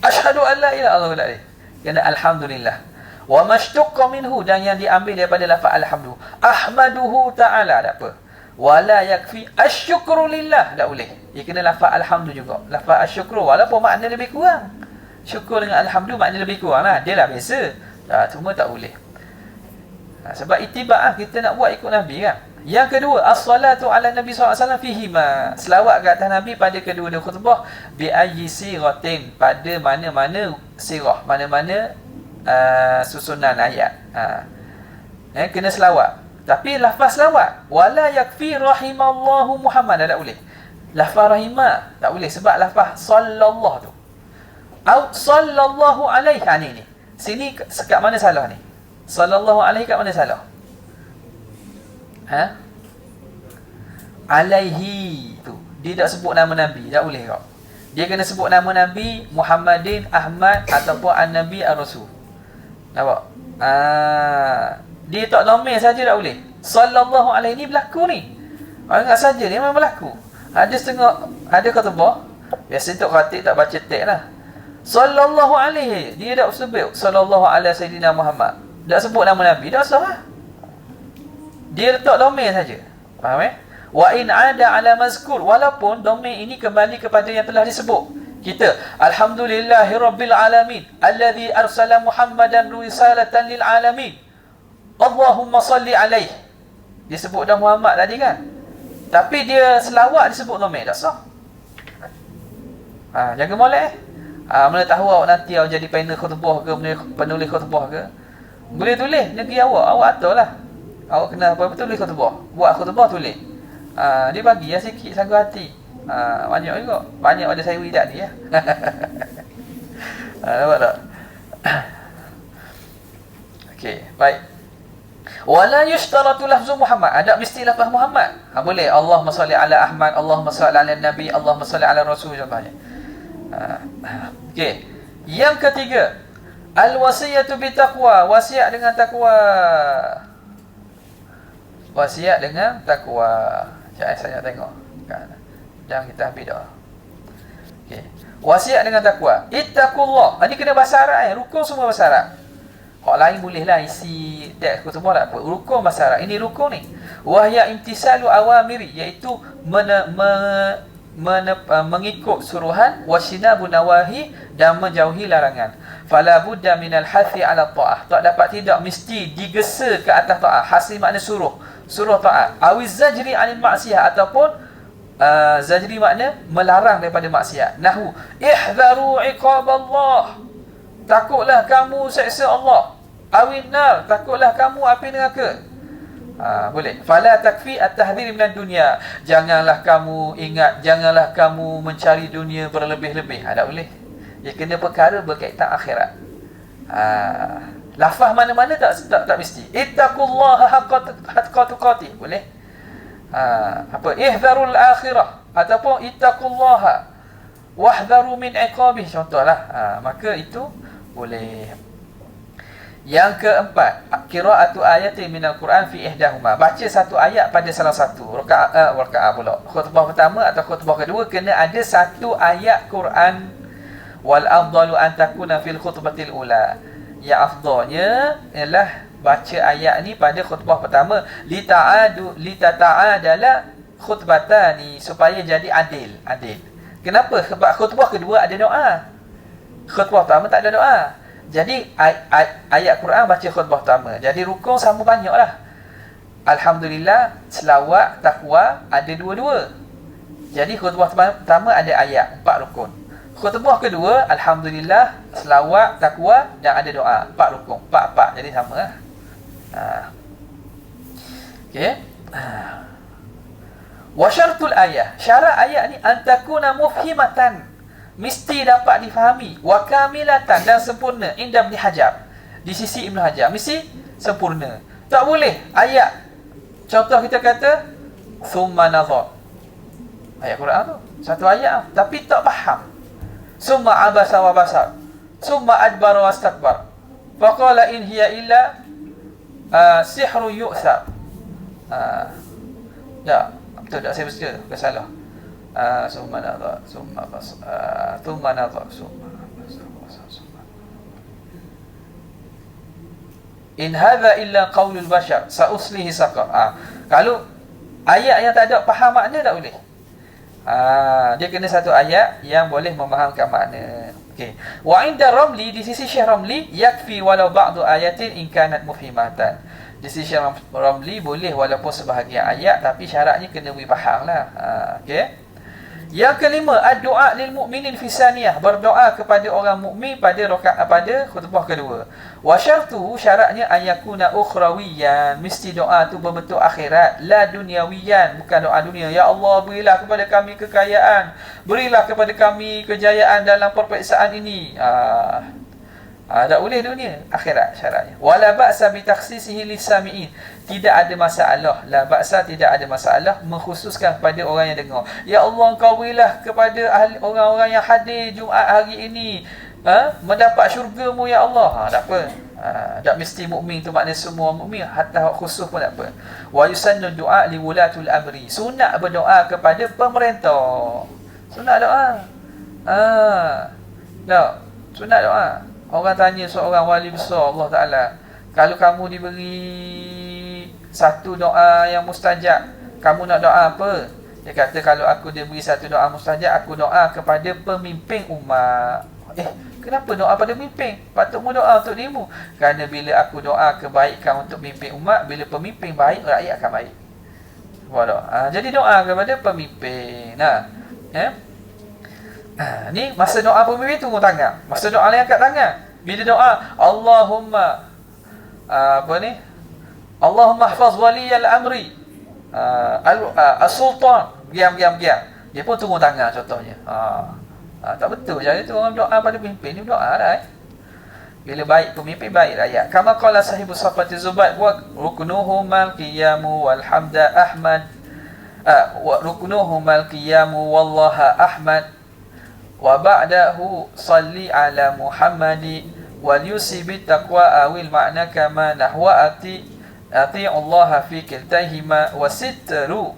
asyhadu an la ilaha illallah. Kena alhamdulillah. Wa mashtuqqa minhu, dan yang diambil daripada lafaz alhamdu. Ahmaduhu ta'ala, tak apa. Wala yakfi asyukru lillah, tak boleh. Dia kena lafaz alhamdu juga. Lafaz asyukru walaupun makna lebih kurang. Syukur dengan alhamdu makna lebih kurang lah. Dia lah biasa. Cuma tak boleh. Sebab itibak kita nak buat ikut Nabi kan. Yang kedua, as-salatu ala Nabi SAW fihima, selawat ke atas Nabi pada kedua-dua khutbah, bi ayyi siratin, pada mana-mana sirah, mana-mana susunan ayat. Kena selawat. Tapi lafaz selawat, wala yakfi rahimallahu Muhammad, tak boleh. Lafaz rahimah tak boleh, sebab lafaz sallallahu tu au sallallahu alaihi ni. Sini kat mana salah ni? Sallallahu alaihi kat mana salah? Alaihi tu, dia tak sebut nama Nabi, tak boleh kau. Dia kena sebut nama Nabi Muhammadin, Ahmad ataupun An-Nabi Ar-Rasul. Nampak? Dia tak domain saja tak boleh. Sallallahu alaihi ni berlaku ni. Orang ingat saja ni memang berlaku. Ada setengah, ada khutbah, biasa tu khatib tak baca teks lah. Sallallahu alaihi, dia tak sebut sallallahu alaihi sayyidina Muhammad. Tak sebut nama Nabi, tak sah lah. Dia letak domain saja. Faham Wa in ada ala mazkur, walaupun domain ini kembali kepada yang telah disebut. Kita alhamdulillahirabbil alamin alladzi arsala Muhammadan risalatan lil alamin. Allahumma salli alaihi. Dia sebut dah Muhammad tadi kan. Tapi dia selawat disebut domain, tak sah. Jangan molek. Mana tahu awak nanti awak jadi panel khutbah ke, penulis khutbah ke, boleh tulis negeri awak atur lah. Awak kena apa tulis khutbah, buat khutbah tulis. Dia bagi sikit sanggup hati. Banyak juga, banyak ada saya widak ni ya. Nampak tak? Okey, baik. Wala yushtaratu lafzu Muhammad, ada mesti lafaz Muhammad. Boleh Allahumma salli ala Ahmad, Allahumma salli ala Nabi, Allahumma salli ala Rasul contohnya. Okey. Yang ketiga, al-wasiyatu bitaqwa, wasiat dengan takwa. Wasiat dengan takwa. Saya tengok kan. Jangan kita habis dah. Okey. Wasiat dengan takwa. Ittaqullah. Ini kena bahasa Arab rukun semua bahasa Arab. Hak lain bolehlah isi teks khutbah tak apa. Rukun bahasa Arab. Ini rukun ni. Wahya imtisalu awamiri, iaitu mengikut suruhan, wasyinabu nawahi, dan menjauhi larangan. Fala budda minal hathi ala ta'ah, tak dapat tidak mesti digesa ke atas ta'ah. Hasil makna suruh ta'ah. Awiz zajri anil maksiyah, ataupun zajri makna melarang daripada maksiat. Nahu ihzaru iqaballah, takutlah kamu seksa Allah. awin nar, takutlah kamu api neraka. Boleh. Fala takfi at-tahdhir minad dunya. Janganlah kamu ingat, janganlah kamu mencari dunia berlebih-lebih. Tak boleh. Dia kena perkara berkaitan akhirat. Lafaz mana-mana tak mesti. Ittaqullaha haqqa tuqatih. Boleh. Apa? Ihdharul akhirah ataupun ittaqullaha wahdharu min iqabih, contohlah. Maka itu boleh. Yang keempat, qira'atu ayatin minal Quran fi ihdahuma. Baca satu ayat pada salah satu rakaat pula. Khutbah pertama atau khutbah kedua kena ada satu ayat Quran. Wal afdalu an takuna fil khutbatil ula. Yang afdalnya ialah baca ayat ni pada khutbah pertama, litata'adala khutbatani, supaya jadi adil. Kenapa? Sebab khutbah kedua ada doa. Khutbah pertama tak ada doa. Jadi ayat Quran baca khutbah pertama. Jadi rukun sama banyaklah. Alhamdulillah, selawat, takwa ada dua-dua. Jadi khutbah pertama ada ayat, 4 rukun. Khutbah kedua, alhamdulillah, selawat, takwa dan ada doa, 4 rukun. 4. Jadi sama lah. Okey. Wa syartul ayah. Syarat ayat ni antakuna mufhimatan, mesti dapat difahami, wa kamilatan, dan sempurna, inda Ibn Hajar, di sisi Ibn Hajar mesti sempurna. Tak boleh ayat, contoh kita kata summa nazar, ayat Quran tu satu ayat tapi tak faham. Summa abasa wa basar, summa adbara wa astakbar, faqala in hiya illa sihru yu'sar. Tak, betul tak saya baca? Bukan salah. Summa nazar, summa basar, thumma nazar, summa basar, summa. In hadha illa qaulul bashar, sa'uslihi saqar. Kalau ayat yang tak ada faham makna tak boleh. Dia kena satu ayat yang boleh memahamkan makna. Okey. Wa inda Ramli, di sisi Syekh Ramli, yakfi walau ba'du ayatin in kanat mufhimatan. Di sisi Syekh Ramli boleh walaupun sebahagian ayat, tapi syaratnya kena boleh fahamlah. Okey. Yang kelima, ad-du'a lil mu'minin fi saniyah, berdoa kepada orang mukmin pada khutbah kedua. Wa syartuhu, syaratnya ayakuna ukhrawiyan, mesti doa tu berbentuk akhirat, la dunyawiyan, bukan doa dunia. Ya Allah, berilah kepada kami kekayaan, berilah kepada kami kejayaan dalam perperiksaan ini. Tak boleh dunia, akhirat syaratnya. Wala ba'sa bi takhsisihi lisami'in, tidak ada masalah, la ba'sa, tidak ada masalah mengkhususkan kepada orang yang dengar. Ya Allah, Engkau berilah kepada orang-orang yang hadir Jumaat hari ini mendapat syurga-Mu ya Allah. Tak apa. Tak mesti mukmin tu maknanya semua mukmin, hatta khusus pun tak apa. Wa yusannu du'a li wulatul amri, sunat berdoa kepada pemerintah. Sunat doa. Sunat doa. Orang tanya seorang wali besar Allah Ta'ala, kalau kamu diberi satu doa yang mustajab, kamu nak doa apa? Dia kata, kalau aku diberi satu doa mustajab, aku doa kepada pemimpin umat. Kenapa doa pada pemimpin? Patutmu doa untuk dirimu. Kerana bila aku doa kebaikan untuk pemimpin umat, bila pemimpin baik, rakyat akan baik. Jadi doa kepada pemimpin. Ni masa doa pemimpin tunggu tangan. Masa doa yang angkat tangan. Bila doa Allahumma Allahumma hafaz waliyal amri as-sultan, diam. Dia pun tunggu tangan contohnya. Tak betul jadi tu orang doa pada pemimpin ni doa dah. Bila baik pemimpin, baik rakyat. Kama qala sahibu safati zubat wa ruknuhumal qiyamu wal hamda ahmad wa ruknuhumal qiyamu wallaha ahmad wa ba'dahu salli ala Muhammadi wal yusibit taqwa awil ma'na kama nahwa ati Allah fi kiltahima wasatru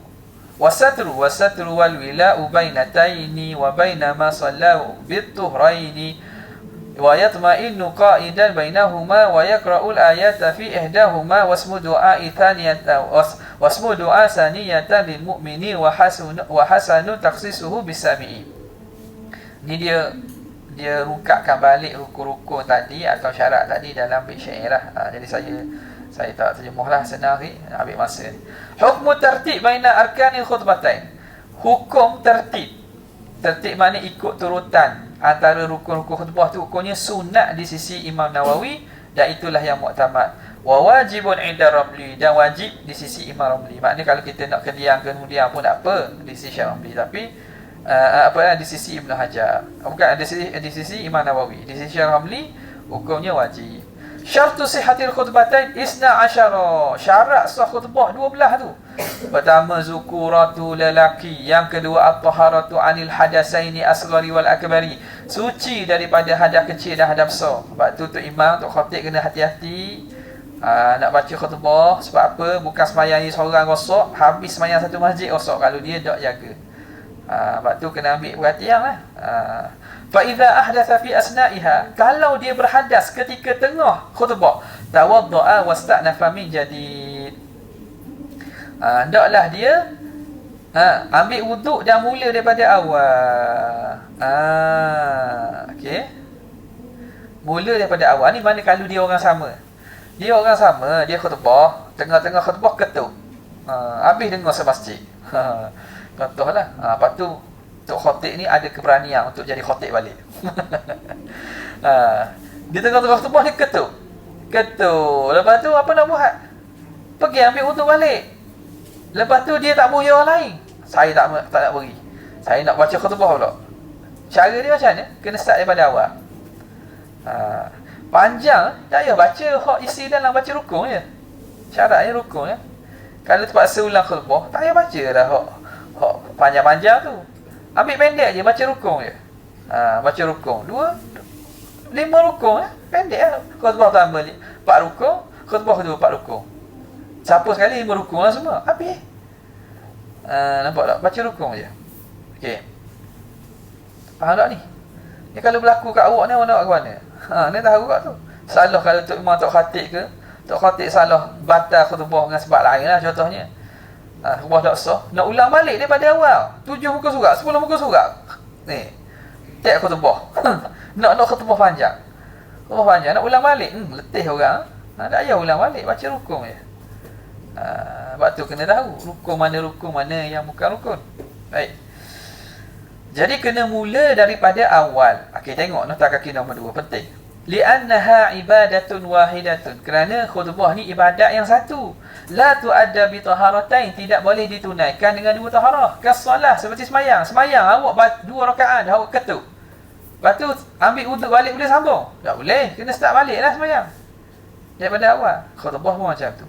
wal wila'u bainataini wa bainama sallahu bituhraini wa yatma'innu qa'idan bainahuma wa yaqra'ul ayata fi ihdahuma wasmu du'a'i thaniyatan wasmu du'a saniyatan lil mu'mini wa hasanu takhsisuhu bisami'i. Ni dia rungkapkan balik rukun-rukun tadi atau syarat tadi dalam bait syair lah. Jadi saya tak terjemahlah, senang ni, ambil masa ni. Hukmu tertib baina arkanil khutbatain. Hukum tertib. Tertib makna ikut turutan antara rukun-rukun khutbah tu. Hukumnya sunat di sisi Imam Nawawi dan itulah yang muktamad. Wa wajibun 'inda Ramli, dan wajib di sisi Imam Ramli. Maknanya kalau kita nak kemudian pun tak apa di sisi Ramli, tapi di sisi Ibn Hajar, bukan di sisi Imam Nawawi, di sisi Ramli hukumnya wajib. Syartu sihatil khutbatain isna asyara, syarat sah khutbah 12 tu. Pertama, zukuratu lelaki. Yang kedua, at-taharatu anil hadasaini asghari wal akbari, suci daripada hadas kecil dan hadas besar. Sebab tu imam, khatib kena hati-hati nak baca khutbah. Sebab apa? Bukan sembahyang ni seorang rosak, habis sembahyang satu masjid rosak kalau dia tak jaga. Sebab tu kena ambil perhatian lah. Fa idza ahdatha fi asna'iha, kalau dia berhadas ketika tengah khutbah, tawaddaa wasta'nafa min jadid, hendaklah dia ambil wuduk dan mula daripada awal. Okey, mula daripada awal ni mana kalau dia orang sama. Dia orang sama, dia khutbah, tengah-tengah khutbah ketuk. Habis dengar semasjid. Contohlah. Lepas tu Tok Khatib ni ada keberanian untuk jadi khatib balik. Dia tengah-tengah khutbah dia ketuk. Lepas tu apa nak buat? Pergi ambil wuduk balik. Lepas tu dia tak beri orang lain. Saya tak nak beri. Saya nak baca khutbah pula. Cara dia macam mana? Kena start daripada awal. Panjang, tak payah baca hak isi dalam baca rukun je. Syaratnya rukun ya. Kalau terpaksa ulang khutbah, tak payah baca dah hak panjang-panjang tu. Ambil pendek je, baca rukun je. Baca rukun 5 rukun pendek lah. Khutbah pertama 4 rukun, khutbah kedua 4 rukun. Siapa sekali 5 rukun lah semua. Habis. Nampak tak? Baca rukun je. Okey. Faham tak ni? Ni kalau berlaku kat awak ni, awak nak ke mana? Ni tahu kat tu. Salah kalau Tok Imam Tok Khatib ke, Tok Khatib salah batal khutbah dengan sebab lain lah contohnya. Khutbah tak sah, nak ulang balik daripada awal. 7 muka surat, 10 muka surat. Ni. Tak khutbah. nak khutbah panjang. Khutbah panjang nak ulang balik. Letih orang. Tak payah ulang balik, baca rukun je. Sebab tu kena tahu rukun mana yang bukan rukun. Baik. Jadi kena mula daripada awal. Okey, tengok nota kaki nombor 2 penting. Li'annaha ibadatun wahidatun, kerana khutbah ni ibadat yang satu. La tu'adda bi taharatain, tidak boleh ditunaikan dengan 2 taharah. Kasalah, seperti semayang. Semayang awak 2 rakaat dah awak ketuk. Lepas tu ambil wuduk balik boleh sambung? Tak boleh, kena start baliklah semayang daripada awal. Khutbah pun macam tu.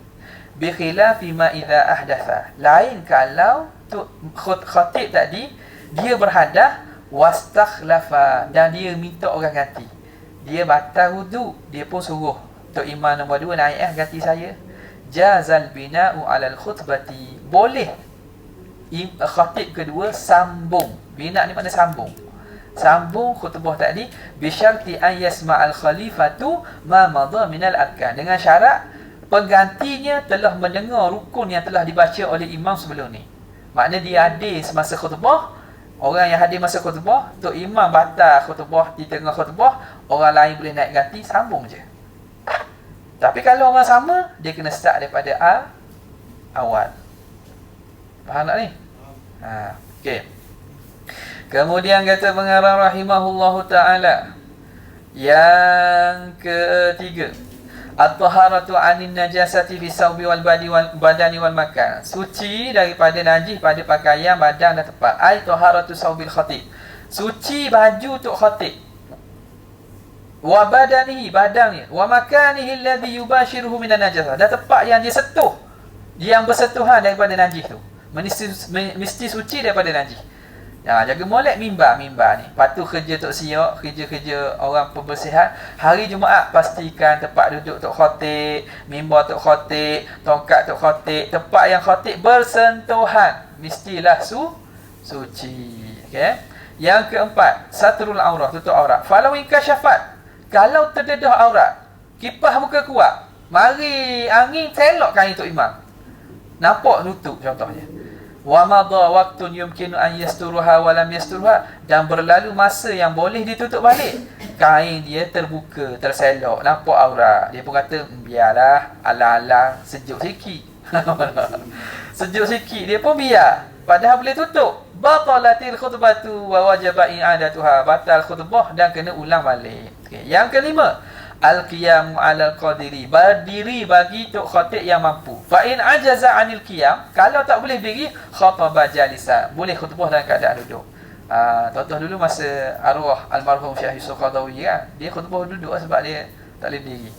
Bi khilafi ma idza ahdatha, lain kalau tu khatib tadi dia berhadas wastakhlafa, dan dia minta orang ganti. Dia batal wuduk, dia pun suruh Tok Imam nombor 2 naik ganti saya. Jazal bina'u 'alal khutbati, boleh khatib kedua sambung. Bina' ni makna sambung. Sambung khutbah tadi bi syarti an yasma'al khalifatu ma madha minal arkan, dengan syarat penggantinya telah mendengar rukun yang telah dibaca oleh imam sebelum ni. Makna dia hadir semasa khutbah. Orang yang hadir masa khutbah, Tok Imam batal khutbah di tengah khutbah, orang lain boleh naik ganti, sambung je. Tapi kalau orang sama, dia kena start daripada awal. Faham tak ni? Okey. Kemudian kata pengarang rahimahullahu ta'ala, yang ketiga, at-taharatu 'anil najasati fi saubi wal badani wal makan, suci daripada najis pada pakaian, badan dan tempat. Ai taharatu saubil khatib, suci baju tok khatib, wa badanihi, badannya, wa makanihi alladhi yubashiruhu minan najasah, dan tempat yang dia sentuh, yang bersentuhan daripada najis tu mesti suci daripada najis. Jaga molek mimbar ni. Patu kerja Tok Siok, kerja orang pembersihan. Hari Jumaat pastikan tempat duduk Tok Khatib, mimbar Tok Khatib, tongkat Tok Khatib, tempat yang khatib bersentuhan mestilah suci. Okey. Yang keempat, satrul aurah, tutup aurat. Falau inkashafat, kalau terdedah aurat, kipas muka kuat, mari angin telok kain Tok Imam, nampak nutup contohnya. Wa madha waqtun yumkinu an yasturuha wa lam yasturuha, dan berlalu masa yang boleh ditutup balik, kain dia terbuka, terselok, nampak aurat, dia pun kata biarlah, ala-ala sejuk sikit. Sejuk sikit dia pun biar, padahal boleh tutup. Batalatil khutbatu wa wajaba i'adatuha, batal khutbah dan kena ulang balik. Okay. Yang kelima, al-qiyamu 'alal qadiri, berdiri bagi tok khatib yang mampu. Fa in ajaza 'anil qiyam, kalau tak boleh berdiri, khataba jalisa, boleh khutbah dalam keadaan duduk. Contoh dulu masa arwah almarhum Syekh Yusuf Qadawi kan, dia khutbah duduk sebab dia tak boleh berdiri,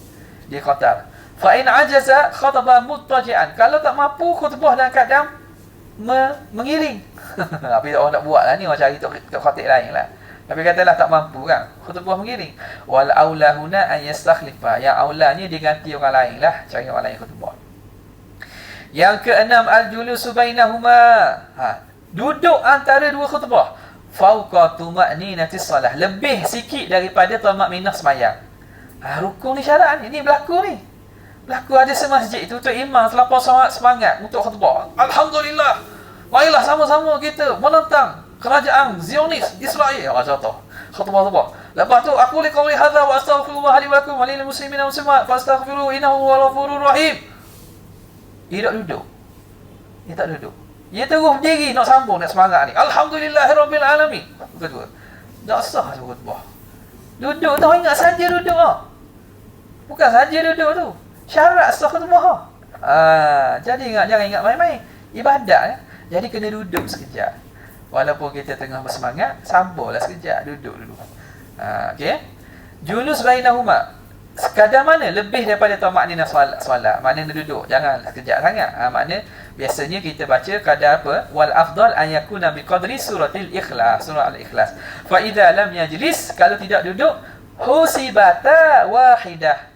dia qatar. Fa in ajaza khataba muttaji'an, kalau tak mampu khutbah dalam keadaan mengiring. Tapi orang nak buat lah ni, orang cari tok khatib lain lah. Tapi katalah tak mampu kan, khutbah mengiring. Wal aula huna an yastakhlifa, yang aulanya diganti orang lain lah, cari orang lain khutbah. Yang keenam, al-julusu bainahuma, duduk antara dua khutbah. Fauqa tuma'ninatis salah, lebih sikit daripada tumakninah semayang. Rukun ni syarat ni, berlaku ni. Berlaku ada semasjid itu, Tok Imam terlampau semangat untuk khutbah. Alhamdulillah, marilah sama-sama kita menentang kerajaan Zionis Israel. Contoh khutbah. Lepas tu, aku li qawli hadza wa astaghfirullah li wa lakum wa lil muslimina wal muslimat fastaghfiruhu innahu huwal ghafurur rahim. Dia tak duduk. Dia terus berdiri nak sambung, nak semangat ni. Alhamdulillahirabbil alamin. Kedua, tak sah tu khutbah. Duduk tu, ingat saja duduk bukan saja duduk tu, syarat sah khutbah. Jadi jangan ingat main-main. Ibadat ya. Jadi kena duduk sekejap. Walaupun kita tengah bersemangat, sambunglah sekejap, duduk dulu. Okey. Julus bainahuma, sekadar mana lebih daripada tamakninah solat, maknanya duduk, jangan sekejap sangat. Makna biasanya kita baca kadar apa? Wal afdal an yakuna biqadri suratil ikhlas, surah al-ikhlas. Fa idza lam yajlis, kalau tidak duduk, husibata wahidah,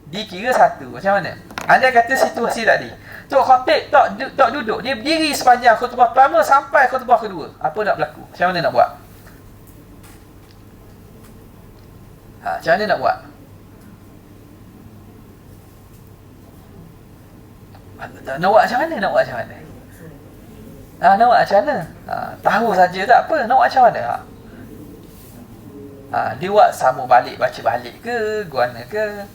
dikira satu. Macam mana? Anda kata situasi tadi, tok khatib tak duduk, dia berdiri sepanjang khutbah pertama sampai khutbah kedua. Apa nak berlaku? Macam mana nak buat? Macam mana nak buat? Nak buat macam mana? Nak buat macam mana? Tahu saja tak apa, nak buat macam mana? Dia buat sambung balik, baca balik ke, guana ke?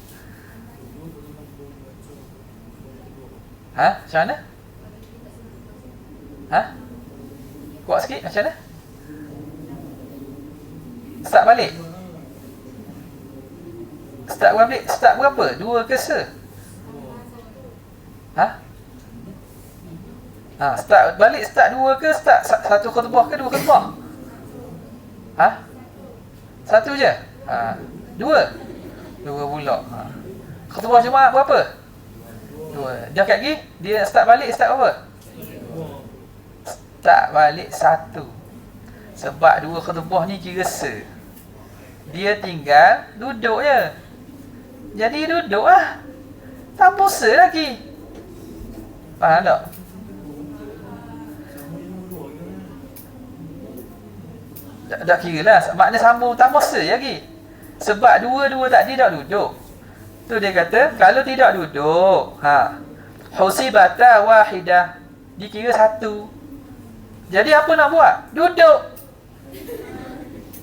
Macam mana? Kuat sikit, macam mana? Start balik. Start berapa? 2 ke se? Start balik, start 2 ke? Start 1 khutbah ke 2 khutbah? Satu je? 2 pula. Khutbah Jumaat berapa? 2. Dia kat lagi, dia start balik, start apa? Start balik 1. Sebab 2 khutbah ni kira se. Dia tinggal duduk je. Jadi duduk lah, tanpa se lagi. Faham tak? Tak kira lah, makna sambung tanpa se lagi. Sebab dua-dua tadi tak duduk. Tu dia kata, kalau tidak duduk, husibata wahidah, dikira 1. Jadi apa nak buat? Duduk.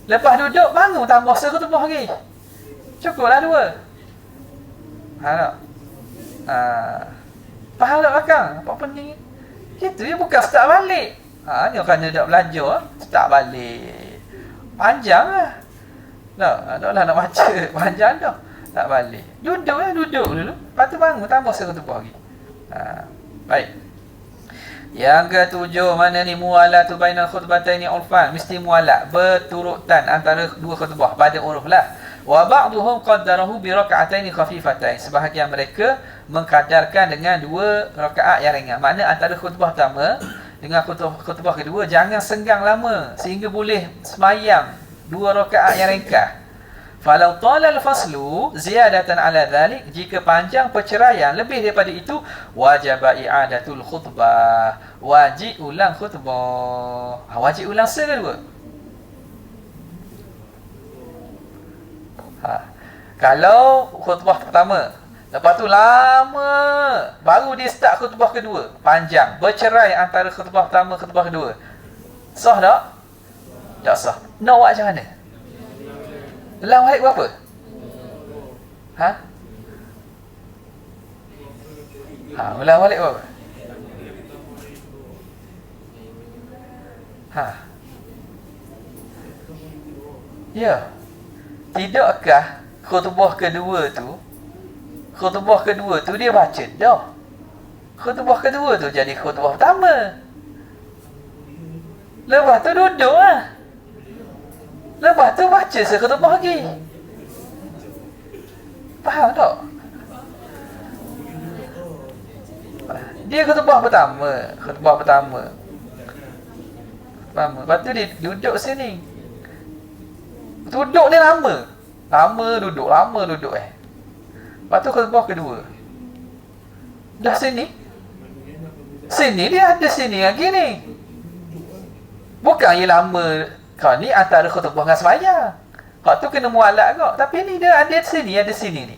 Lepas duduk, bangun tambah se khutbah lagi. Cukuplah 2. Faham tak? Faham tak belakang? Apa penting? Itu ya, bukan start balik. Ni orang nak belajar, start balik. Panjang lah. Taklah nak baca panjang dah. Tak balik. Duduk dulu. Lepas tu bangun, tambah se khutbah lagi. Baik. Yang ketujuh, mana ni? Mualatu bainal khutbataini urfan, mesti mualat, berturutan antara 2 khutbah pada uruf lah. Wa ba'dhum qaddarahu bi rak'ataini khafifatain, sebahagian mereka mengkadarkan dengan 2 rakaat yang ringan. Makna antara khutbah pertama dengan khutbah kedua jangan senggang lama sehingga boleh semayang 2 rakaat yang ringkas. Falau talal faslu ziyadatan ala dhalik, jika panjang perceraian lebih daripada itu, wajib i'adatul khutbah, wajib ulang khutbah. Wajib ulang se kedua. Kalau khutbah pertama, lepas tu lama baru dia start khutbah kedua, panjang, bercerai antara khutbah pertama khutbah kedua, sah tak? Tak sah. Nak buat macam mana? Ulang balik berapa? Ulang balik berapa? Ya. Tidakkah khutbah kedua tu dia baca dah. Khutbah kedua tu jadi khutbah pertama. Lepas tu duduk lah. Lepas tu baca sekhutbah lagi. Faham tak? Dia khutbah pertama. Lepas tu dia duduk sini. Duduk ni lama duduk. Lepas tu khutbah kedua. Dah sini dia ada sini lagi ni. Bukan yang lama. Kau ni antara khutbah dengan sembahyang. Kau tu kena mualak kau. Tapi ni dia ada sini ni.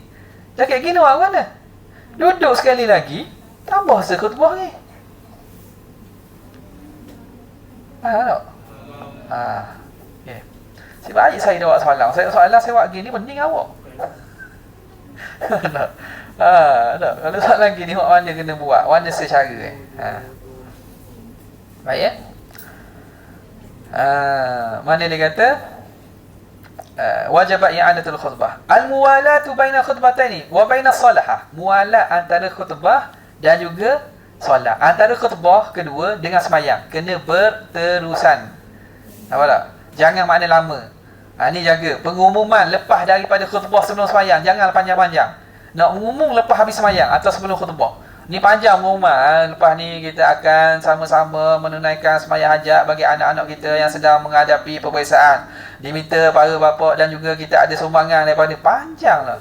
Cakap gini orang mana? Duduk sekali lagi, tambah sekhutbah ni. Tak? Okay. Si baik saya dah buat soalan. Soalan saya buat gini pening awak. Tak? Kalau soalan gini mana kena buat? Mana secara baik ya? Mana dia kata wajib i'adatul khutbah. Al-muwalatu baina khutbataini wa baina salahah. Muwalat antara khutbah dan juga solat. Antara khutbah kedua dengan semayang kena berterusan. Nampak tak? Jangan makna lama. Ni jaga pengumuman lepas daripada khutbah sebelum semayang. Jangan panjang-panjang. Nak umum lepas habis semayang atau sebelum khutbah. Ni panjang pengumuman. Lepas ni kita akan sama-sama menunaikan semayang hajat bagi anak-anak kita yang sedang menghadapi peperiksaan. Diminta para bapa dan juga kita ada sumbangan daripada panjang lah.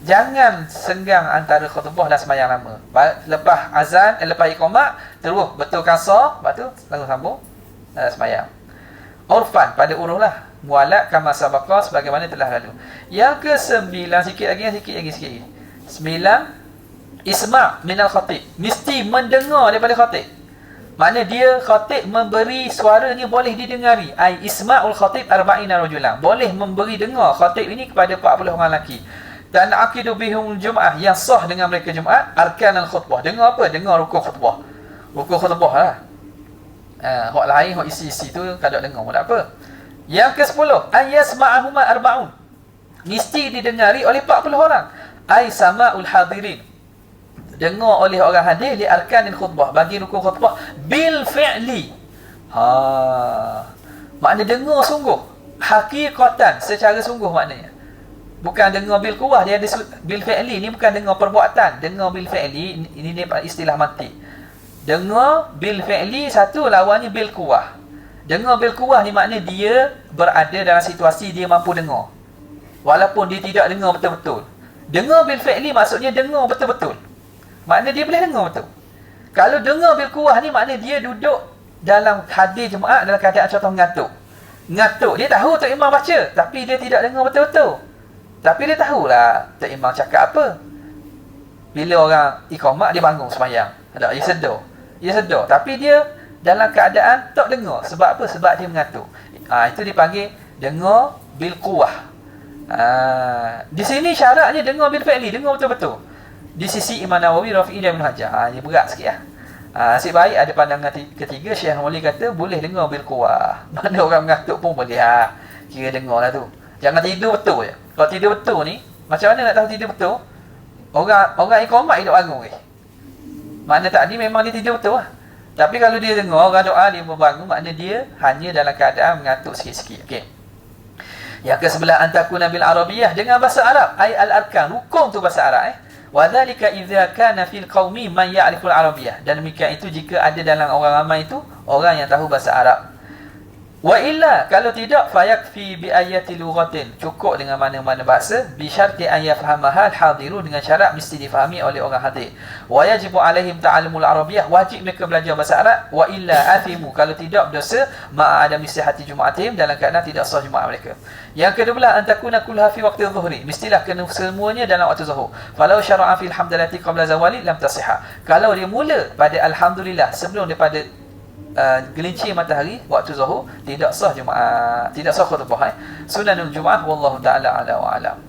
Jangan senggang antara khutbah dan semayang lama. Lepas azan, lepas iqamah, terus betulkan sah, lepas tu langsung sambung semayang. Urfan, pada uruh lah. Mualat kama sabaqah, sebagaimana telah lalu. Yang ke-9, sikit lagi. 9, isma' minal khatib. Mesti mendengar daripada khatib. Makna dia khatib memberi suaranya boleh didengari. Ai isma'ul khatib arba'ina rajulan. Boleh memberi dengar khatib ini kepada 40 orang lelaki. Dan aqidu bihum Jumaah, yang sah dengan mereka Jumaat, arkanul khutbah. Dengar apa? Dengar rukun khutbah. Rukun khutbah lah. Hak lain, hak isi-isi tu kalau dengar pun tak apa. Yang ke-10, ayasma'ahuma arba'un. Mesti didengari oleh 40 orang. Ai sama'ul hadirin. Dengar oleh orang hadir li arkanil khutbah, bagi rukun khutbah bil fi'li. Makna dengar sungguh, hakikatan, secara sungguh maknanya. Bukan dengar bil quwah, dia ada bil fi'li ni, bukan dengar perbuatan. Dengar bil fi'li ini istilah mantik. Dengar bil fi'li, satu lawannya bil quwah. Dengar bil quwah ni makna dia berada dalam situasi dia mampu dengar, walaupun dia tidak dengar betul-betul. Dengar bil fi'li maksudnya dengar betul-betul. Makna dia boleh dengar betul. Kalau dengar bil quwah ni makna dia duduk dalam hadir jemaah dalam keadaan contoh ngantuk. Dia tahu Tok Imam baca, tapi dia tidak dengar betul-betul. Tapi dia tahulah Tok Imam cakap apa. Bila orang iqamah, dia bangun sembahyang. Dia sedar. Tapi dia dalam keadaan tak dengar. Sebab apa? Sebab dia mengantuk. Itu dipanggil dengar bil quwah. Di sini syaratnya dengar bil fi'li, dengar betul-betul. Di sisi Imam Nawawi, Rafi'i dan Ibn Hajar. Dia berat sikit lah. Asyik baik ada pandangan ketiga, Syekh Wali kata boleh dengar bil quwah. Mana orang mengantuk pun boleh kira dengar lah tu. Jangan tidur betul je. Kalau tidur betul ni, macam mana nak tahu tidur betul? Orang iqamah hidup bangun Makna tadi memang dia tidur betul lah. Tapi kalau dia dengar orang doa, dia berbangun, makna dia hanya dalam keadaan mengantuk sikit-sikit. Okey. Yang ke-11, antakuna bil arabiyah, dengan bahasa Arab. Ay al-arkan, rukun tu bahasa Arab. Wa dhalika idza kana fil qaumi man ya'riful arabiyah. Dan demikian itu jika ada dalam orang ramai itu orang yang tahu bahasa Arab. Wa illa, kalau tidak, fayakfi bi ayati lughatin, cukup dengan mana-mana bahasa, bi syarti an yafhamaha al-hadiru, dengan syarat mesti difahami oleh orang hadir. Wa yajibu alaihim ta'allumul arabiyah, wajib mereka belajar bahasa Arab. Wa illa athimu, kalau tidak berdosa, ma'a adami sihhati jumaatihim, dalam keadaan tidak sah jumaat mereka. Yang kedua, antakuna kulha fi waqti dhuhri, mestilah kena semuanya dalam waktu zuhur. Falau syara'a fil hamdalati qabla zawali lam tasihha, kalau dia mula pada alhamdulillah sebelum daripada gelincir matahari waktu zuhur, tidak sah jumaat, tidak sah khutbah. Sunanul jumaah wallahu taala ala wa alam.